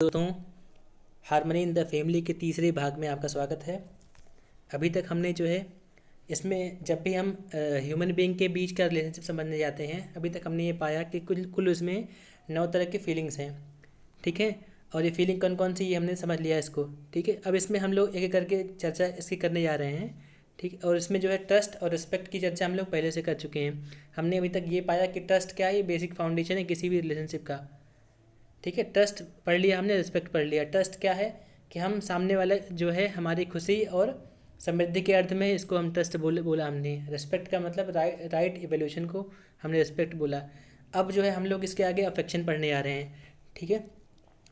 दोस्तों, harmony in the family के तीसरे भाग में आपका स्वागत है। अभी तक हमने जो है इसमें जब भी हम ह्यूमन बीइंग के बीच का रिलेशनशिप समझने जाते हैं, अभी तक हमने ये पाया कि कुल कुल उसमें 9 तरह की फीलिंग्स हैं। ठीक है, और ये फीलिंग कौन कौन सी ये हमने समझ लिया इसको। ठीक है, अब इसमें हम लोग एक एक करके चर्चा इसकी करने जा रहे हैं। ठीक, और इसमें जो है ट्रस्ट और रिस्पेक्ट की चर्चा हम लोग पहले से कर चुके हैं। हमने अभी तक ये पाया कि ट्रस्ट क्या है, ये बेसिक फाउंडेशन है किसी भी रिलेशनशिप का। ठीक है, ट्रस्ट पढ़ लिया हमने, रिस्पेक्ट पढ़ लिया। ट्रस्ट क्या है कि हम सामने वाले जो है हमारी खुशी और समृद्धि के अर्थ में इसको हम ट्रस्ट बोला हमने। रिस्पेक्ट का मतलब राइट इवोल्यूशन को हमने रिस्पेक्ट बोला। अब जो है हम लोग इसके आगे अफेक्शन पढ़ने आ रहे हैं। ठीक है,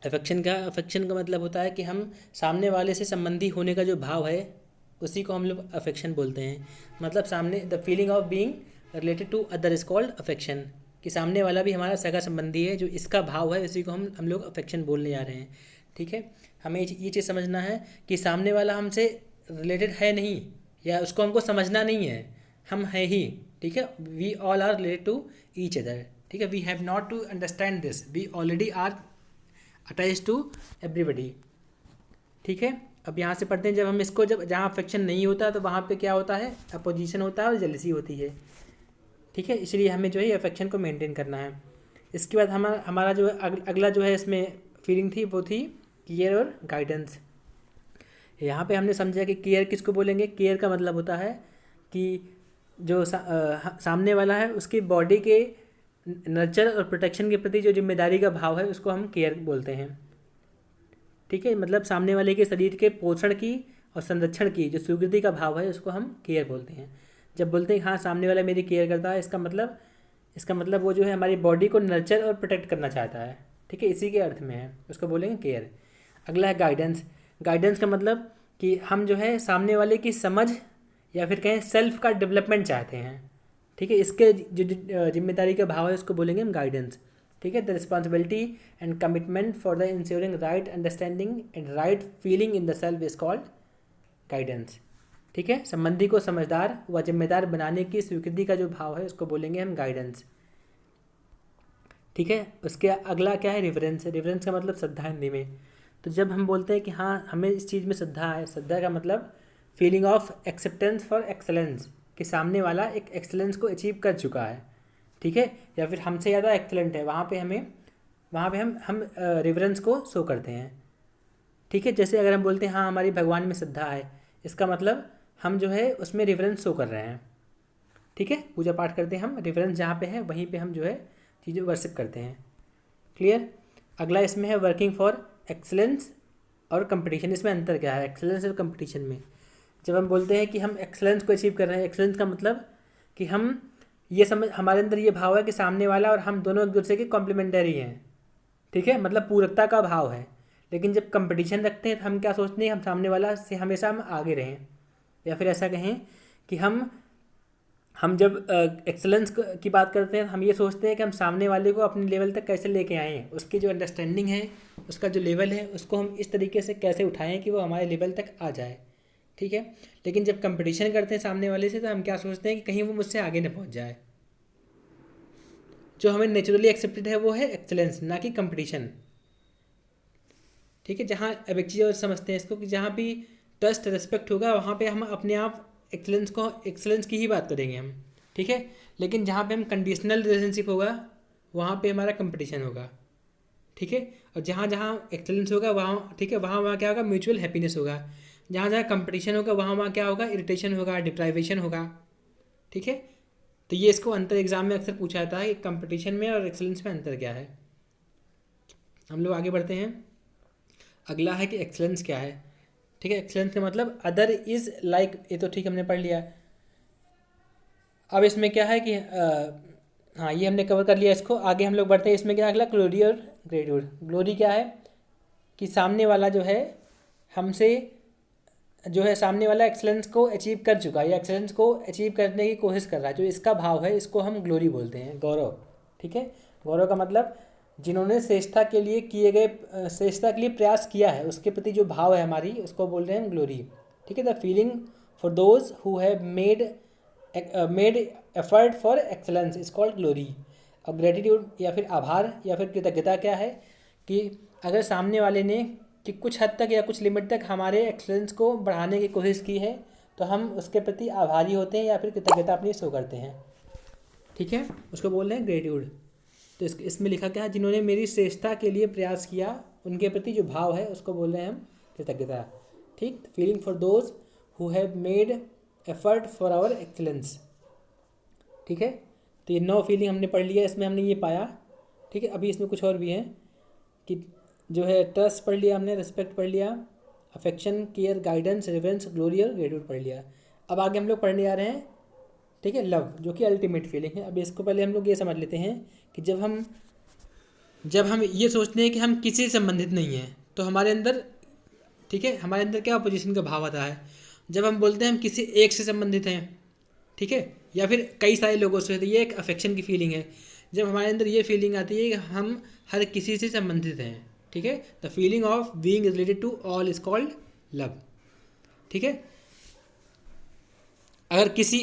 अफेक्शन का मतलब होता है कि हम सामने वाले से संबंधी होने का जो भाव है उसी को हम लोग अफेक्शन बोलते हैं। मतलब सामने the feeling of being related to other is called affection, कि सामने वाला भी हमारा सगा संबंधी है, जो इसका भाव है उसी को हम लोग अफेक्शन बोलने जा रहे हैं। ठीक है, हमें ये चीज़ समझना है कि सामने वाला हमसे रिलेटेड है नहीं, या उसको हमको समझना नहीं है, हम हैं ही। ठीक है, we all are related to each other. ठीक है, we have not to understand this, we already are attach to everybody. ठीक है, अब यहाँ से पढ़ते हैं, जब हम इसको जहाँ अफेक्शन नहीं होता तो वहाँ पे क्या होता है, अपोजिशन होता है और जेलसी होती है। ठीक है, इसलिए हमें जो है अफेक्शन को मेंटेन करना है। इसके बाद हमारा जो है अगला जो है इसमें फीलिंग थी वो थी केयर और गाइडेंस। यहाँ पे हमने समझा कि केयर किसको बोलेंगे। केयर का मतलब होता है कि जो सामने वाला है उसकी बॉडी के नर्चर और प्रोटेक्शन के प्रति जो जिम्मेदारी का भाव है उसको हम केयर बोलते हैं। ठीक है, मतलब सामने वाले के शरीर के पोषण की और संरक्षण की जो स्वीकृति का भाव है उसको हम केयर बोलते हैं। जब बोलते हैं हाँ सामने वाला मेरी केयर करता है, इसका मतलब वो जो है हमारी बॉडी को नर्चर और प्रोटेक्ट करना चाहता है। ठीक है, इसी के अर्थ में है, उसको बोलेंगे केयर। अगला है गाइडेंस। गाइडेंस का मतलब कि हम जो है सामने वाले की समझ या फिर कहें सेल्फ का डेवलपमेंट चाहते हैं। ठीक है, इसके जो जिम्मेदारी का भाव है उसको बोलेंगे हम गाइडेंस। ठीक है, the responsibility and commitment for the ensuring right understanding and right feeling in the self is called guidance. ठीक है, संबंधी को समझदार व जिम्मेदार बनाने की स्वीकृति का जो भाव है उसको बोलेंगे हम गाइडेंस। ठीक है, उसके अगला क्या है, रिवरेंस। रिवरेंस का मतलब श्रद्धा हिंदी में। तो जब हम बोलते हैं कि हाँ हमें इस चीज़ में श्रद्धा है, श्रद्धा का मतलब feeling of acceptance for excellence, कि सामने वाला एक एक्सेलेंस को अचीव कर चुका है। ठीक है, या फिर हमसे ज़्यादा एक्सेलेंट है, वहाँ पे हम रिवरेंस को शो करते हैं। ठीक है, जैसे अगर हम बोलते हैं हाँ हमारी भगवान में श्रद्धा है, इसका मतलब हम जो है उसमें रिवरेंस शो कर रहे हैं। ठीक है, पूजा पाठ करते हैं हम, रिवरेंस जहाँ पे है वहीं पे हम जो है चीज़ें वर्शिप करते हैं। क्लियर। अगला इसमें है वर्किंग फॉर एक्सलेंस और कंपटीशन। इसमें अंतर क्या है एक्सलेंस और कंपटीशन में। जब हम बोलते हैं कि हम एक्सलेंस को अचीव कर रहे हैं, एक्सलेंस का मतलब कि हम ये समझ हमारे अंदर ये भाव है कि सामने वाला और हम दोनों एक दूसरे के कॉम्प्लीमेंटरी हैं। ठीक है, मतलब पूरकता का भाव है। लेकिन जब कंपटीशन रखते हैं तो हम क्या सोचते हैं, हम सामने वाला से हमेशा हम आगे रहें, या फिर ऐसा कहें कि हम जब एक्सेलेंस की बात करते हैं हम ये सोचते हैं कि हम सामने वाले को अपने लेवल तक कैसे लेके आएँ, उसकी जो अंडरस्टैंडिंग है, उसका जो लेवल है, उसको हम इस तरीके से कैसे उठाएं कि वो हमारे लेवल तक आ जाए। ठीक है, लेकिन जब कंपटीशन करते हैं सामने वाले से तो हम क्या सोचते हैं कि कहीं वो मुझसे आगे ना पहुंच जाए। जो हमें नेचुरली एक्सेप्टेड है वो है एक्सेलेंस, ना कि कंपटीशन। ठीक है, जहाँ अब एक चीज़ और समझते हैं इसको कि जहाँ भी ट्रस्ट रिस्पेक्ट होगा वहाँ पे हम अपने आप एक्सेलेंस की ही बात करेंगे हम। ठीक है, लेकिन जहाँ पे हम कंडीशनल रिलेशनशिप होगा वहाँ पे हमारा कंपटीशन होगा। ठीक है, और जहाँ जहाँ एक्सेलेंस होगा वहाँ, ठीक है, वहाँ वहाँ क्या होगा, म्यूचुअल हैप्पीनेस होगा। जहाँ जहाँ कंपटीशन होगा वहाँ वहाँ क्या होगा, इरिटेशन होगा, डिप्राइवेशन होगा। ठीक है, तो ये इसको अंतर एग्जाम में अक्सर पूछा जाता है कि कंपटीशन में और एक्सेलेंस में अंतर क्या है। हम लोग आगे बढ़ते हैं। अगला है कि एक्सेलेंस क्या है। ठीक है, एक्सेलेंस का मतलब अदर इज़ लाइक, ये तो ठीक हमने पढ़ लिया। अब इसमें क्या है कि हाँ ये हमने कवर कर लिया इसको। आगे हम लोग बढ़ते हैं, इसमें क्या अगला ग्लोरी और ग्रेट्यूड। ग्लोरी क्या है कि सामने वाला जो है हमसे जो है सामने वाला एक्सेलेंस को अचीव कर चुका है या एक्सेलेंस को अचीव करने की कोशिश कर रहा है, जो इसका भाव है इसको हम ग्लोरी बोलते हैं, गौरव। ठीक है, गौरव का मतलब जिन्होंने श्रेष्ठता के लिए श्रेष्ठता के लिए प्रयास किया है उसके प्रति जो भाव है हमारी, उसको बोल रहे हैं हम ग्लोरी। ठीक है, the feeling for those who have made effort for excellence is called glory. और ग्रेटिट्यूड या फिर आभार या फिर कृतज्ञता क्या है कि अगर सामने वाले ने कि कुछ हद तक या कुछ लिमिट तक हमारे एक्सलेंस को बढ़ाने की कोशिश की है तो हम उसके प्रति आभारी होते हैं या फिर कृतज्ञता अपनी शो करते हैं। ठीक है, उसको बोल रहे हैं ग्रेटिट्यूड। तो इसमें लिखा क्या है, जिन्होंने मेरी श्रेष्ठता के लिए प्रयास किया उनके प्रति जो भाव है उसको बोल रहे हैं हम कृतज्ञता। ठीक, feeling for those who have made effort for our excellence. ठीक है, तो ये 9 फीलिंग हमने पढ़ लिया, इसमें हमने ये पाया। ठीक है, अभी इसमें कुछ और भी हैं कि जो है ट्रस्ट पढ़ लिया हमने, रिस्पेक्ट पढ़ लिया, अफेक्शन, केयर, गाइडेंस, रिवेंस, ग्लोरी और ग्रेटिट्यूड पढ़ लिया। अब आगे हम लोग पढ़ने जा रहे हैं, ठीक है, लव, जो कि अल्टीमेट फीलिंग है। अब इसको पहले हम लोग ये समझ लेते हैं कि जब हम ये सोचते हैं कि हम किसी से संबंधित नहीं हैं तो हमारे अंदर, ठीक है, हमारे अंदर क्या अपोजिशन का भाव आता है। जब हम बोलते हैं हम किसी एक से संबंधित हैं, ठीक है, या फिर कई सारे लोगों से, तो ये एक अफेक्शन की फीलिंग है। जब हमारे अंदर ये फीलिंग आती है कि हम हर किसी से संबंधित हैं, ठीक है, the feeling of being related to all is called love. ठीक है, अगर किसी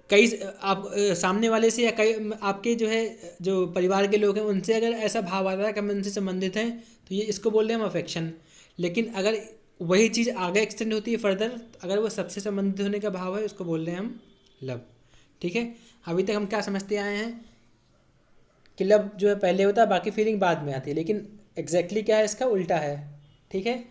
कई आप सामने वाले से या कई आपके जो है जो परिवार के लोग हैं उनसे अगर ऐसा भाव आता है कि हम उनसे संबंधित हैं तो ये इसको बोल रहे हैं हम अफेक्शन। लेकिन अगर वही चीज़ आगे एक्सटेंड होती है फर्दर, अगर वो सबसे संबंधित होने का भाव है उसको बोल रहे हैं हम लव। ठीक है, अभी तक हम क्या समझते आए हैं कि लव जो है पहले होता है, बाकी फीलिंग बाद में आती है, लेकिन एग्जैक्टली क्या है, इसका उल्टा है। ठीक है,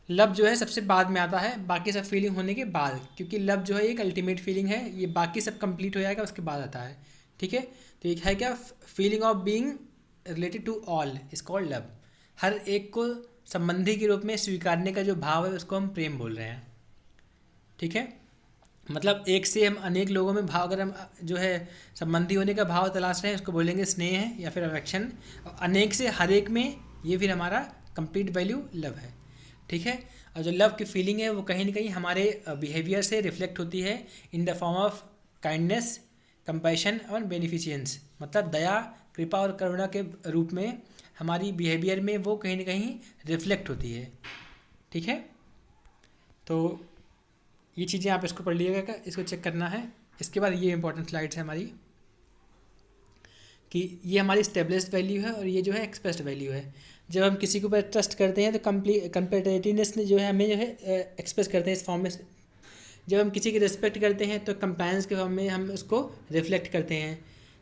लव जो है सबसे बाद में आता है, बाकी सब फीलिंग होने के बाद, क्योंकि लव जो है एक अल्टीमेट फीलिंग है, ये बाकी सब कंप्लीट हो जाएगा उसके बाद आता है। ठीक है, तो एक है क्या, feeling of being related to all is called love. हर एक को संबंधी के रूप में स्वीकारने का जो भाव है उसको हम प्रेम बोल रहे हैं। ठीक है, मतलब एक से हम अनेक लोगों में भाव, अगर हम जो है संबंधी होने का भाव तलाश रहे हैं उसको बोलेंगे स्नेह है या फिर अफेक्शन। अनेक से हर एक में, ये फिर हमारा कंप्लीट वैल्यू लव है। ठीक है, और जो लव की फीलिंग है वो कहीं ना कहीं हमारे बिहेवियर से रिफ्लेक्ट होती है in the form of kindness, compassion और बेनिफिशियंस। मतलब दया, कृपा और करुणा के रूप में हमारी बिहेवियर में वो कहीं ना कहीं रिफ्लेक्ट होती है। ठीक है, तो ये चीज़ें आप इसको पढ़ लीजिएगा, इसको चेक करना है। इसके बाद ये इंपॉर्टेंट स्लाइड्स है हमारी कि ये हमारी स्टेबलिश्ड वैल्यू है और ये जो है एक्सप्रेस्ड वैल्यू है। जब हम किसी के ऊपर ट्रस्ट करते हैं तो कंपेटिटिवनेस जो है हमें जो है एक्सप्रेस करते हैं इस फॉर्म में। जब हम किसी की रिस्पेक्ट करते हैं तो कंपेंस के फॉर्म में हम उसको रिफ्लेक्ट करते हैं।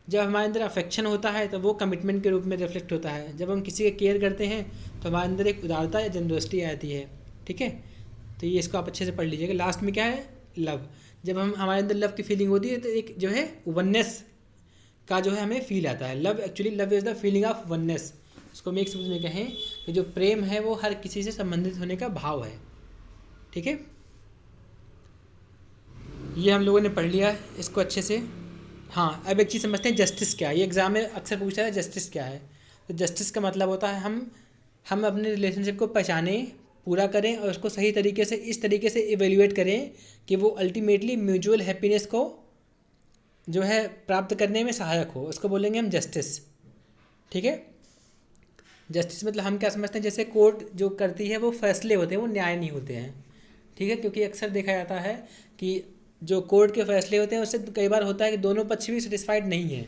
जब हमारे अंदर अफेक्शन होता है तो वो कमिटमेंट के रूप में रिफ्लेक्ट होता है। जब हम किसी का केयर करते हैं तो हमारे अंदर एक उदारता या जनरसिटी आती है। ठीक है, तो ये इसको आप अच्छे से पढ़ लीजिएगा। लास्ट में क्या है, लव। जब हम हमारे अंदर लव की फीलिंग होती है तो एक जो है वननेस का जो है हमें फील आता है। Love actually love is the feeling of oneness. इसको हम एक शब्द में कहें कि जो प्रेम है वो हर किसी से संबंधित होने का भाव है। ठीक है, ये हम लोगों ने पढ़ लिया है इसको अच्छे से। हाँ, अब एक चीज़ समझते हैं, जस्टिस क्या है। ये एग्जाम में अक्सर पूछा है जस्टिस क्या है। तो जस्टिस का मतलब होता है हम अपने रिलेशनशिप को पहचानें, पूरा करें और उसको सही तरीके से, इस तरीके से इवेल्युएट करें कि वो अल्टीमेटली म्यूचुअल हैप्पीनेस को जो है प्राप्त करने में सहायक हो। उसको बोलेंगे हम जस्टिस। ठीक है, जस्टिस मतलब हम क्या समझते हैं, जैसे कोर्ट जो करती है वो फैसले होते हैं, वो न्याय नहीं होते हैं। ठीक है, क्योंकि अक्सर देखा जाता है कि जो कोर्ट के फैसले होते हैं उससे कई बार होता है कि दोनों पक्ष भी सेटिस्फाइड नहीं है।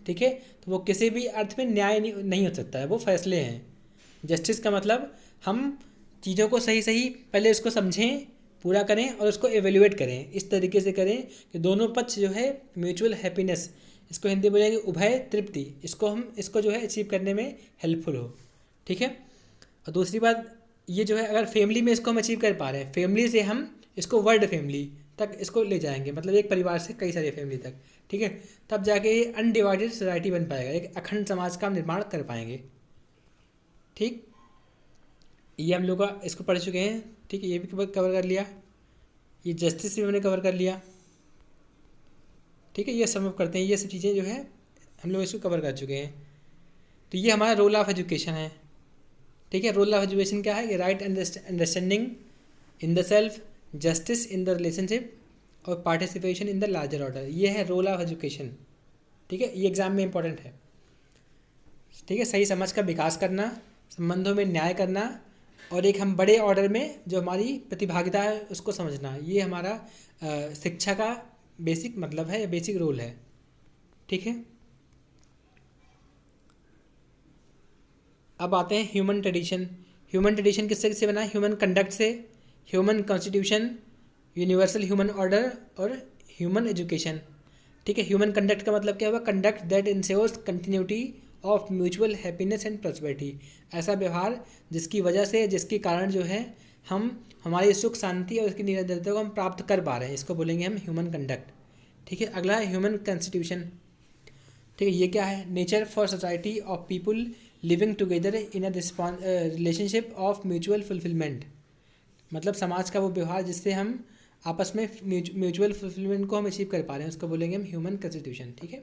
ठीक है, तो वो किसी भी अर्थ में न्याय नहीं हो सकता है, वो फैसले हैं। जस्टिस का मतलब हम चीज़ों को सही सही पहले उसको समझें, पूरा करें और उसको एवेल्युएट करें, इस तरीके से करें कि दोनों पक्ष जो है म्यूचुअल हैप्पीनेस, इसको हिंदी में बोलेंगे उभय तृप्ति, इसको जो है अचीव करने में हेल्पफुल हो। ठीक है, और दूसरी बात ये जो है, अगर फैमिली में इसको हम अचीव कर पा रहे हैं, फैमिली से हम इसको वर्ल्ड फैमिली तक इसको ले जाएंगे, मतलब एक परिवार से कई सारी फैमिली तक। ठीक है, तब जाके ये अनडिवाइडेड सोसाइटी बन पाएगा, एक अखंड समाज का हम निर्माण कर पाएंगे। ठीक, ये हम लोग का इसको पढ़ चुके हैं। ठीक है, ये भी कवर कर लिया, ये जस्टिस भी हमने कवर कर लिया। ठीक है, ये सम अप करते हैं, ये सब चीज़ें जो है हम लोग इसको कवर कर चुके हैं। तो ये हमारा रोल ऑफ एजुकेशन है। ठीक है, रोल ऑफ एजुकेशन क्या है, ये right understanding in the self, justice in the relationship और participation in the larger order, ये है रोल ऑफ एजुकेशन। ठीक है, ये एग्ज़ाम में इंपॉर्टेंट है। ठीक है, सही समझ का विकास करना, संबंधों में न्याय करना और एक हम बड़े ऑर्डर में जो हमारी प्रतिभागिता है उसको समझना, ये हमारा शिक्षा का बेसिक मतलब है, बेसिक रोल है। ठीक है, अब आते हैं ह्यूमन ट्रेडिशन। ह्यूमन ट्रेडिशन किससे किससे बना है? ह्यूमन कंडक्ट से, human constitution, universal human order और ह्यूमन एजुकेशन। ठीक है, ह्यूमन कंडक्ट का मतलब क्या हुआ? Conduct that ensures continuity of mutual happiness and prosperity. ऐसा व्यवहार जिसकी वजह से, जिसके कारण जो है हम हमारी सुख शांति और उसकी निरंतरता को हम प्राप्त कर पा रहे हैं, इसको बोलेंगे हम ह्यूमन कंडक्ट। ठीक है, अगला है ह्यूमन कॉन्स्टिट्यूशन। ठीक है, ये क्या है? Nature for society of people living together in a relationship of mutual fulfilment. मतलब समाज का वो व्यवहार जिससे हम आपस में म्यूचुअल फुलफिलमेंट को हम अचीव कर पा रहे हैं, उसको बोलेंगे हम ह्यूमन कॉन्स्टिट्यूशन। ठीक है,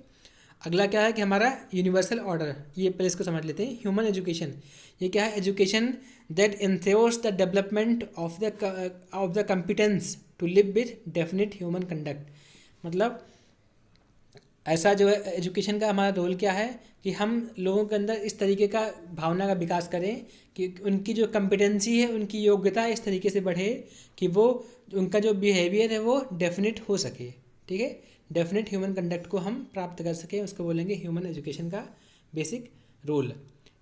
अगला क्या है कि हमारा यूनिवर्सल ऑर्डर। ये पहले इसको समझ लेते हैं। ह्यूमन एजुकेशन, ये क्या है? Education that ensures the development of the competence to live with definite human conduct. मतलब ऐसा जो है एजुकेशन का हमारा रोल क्या है कि हम लोगों के अंदर इस तरीके का भावना का विकास करें कि उनकी जो कम्पिटेंसी है, उनकी योग्यता इस तरीके से बढ़े कि वो उनका जो बिहेवियर है वो डेफिनेट हो सके। ठीक है, डेफिनेट ह्यूमन कंडक्ट को हम प्राप्त कर सकें, उसको बोलेंगे ह्यूमन एजुकेशन का बेसिक रोल।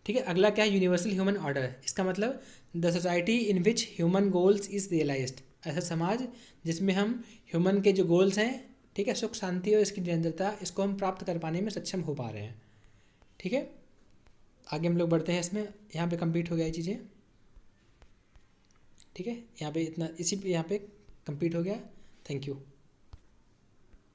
ठीक है, अगला क्या है? Universal human order. इसका मतलब the society in which human goals is realised. ऐसा समाज जिसमें हम ह्यूमन के जो गोल्स हैं, ठीक है, सुख शांति और इसकी निरंतरता, इसको हम प्राप्त कर पाने में सक्षम हो पा रहे हैं। ठीक है, आगे हम लोग बढ़ते हैं इसमें। यहाँ पे कंप्लीट हो गया ये चीज़ें। ठीक है, यहाँ पे इतना, इसी पे यहाँ पे कंप्लीट हो गया। Thank you.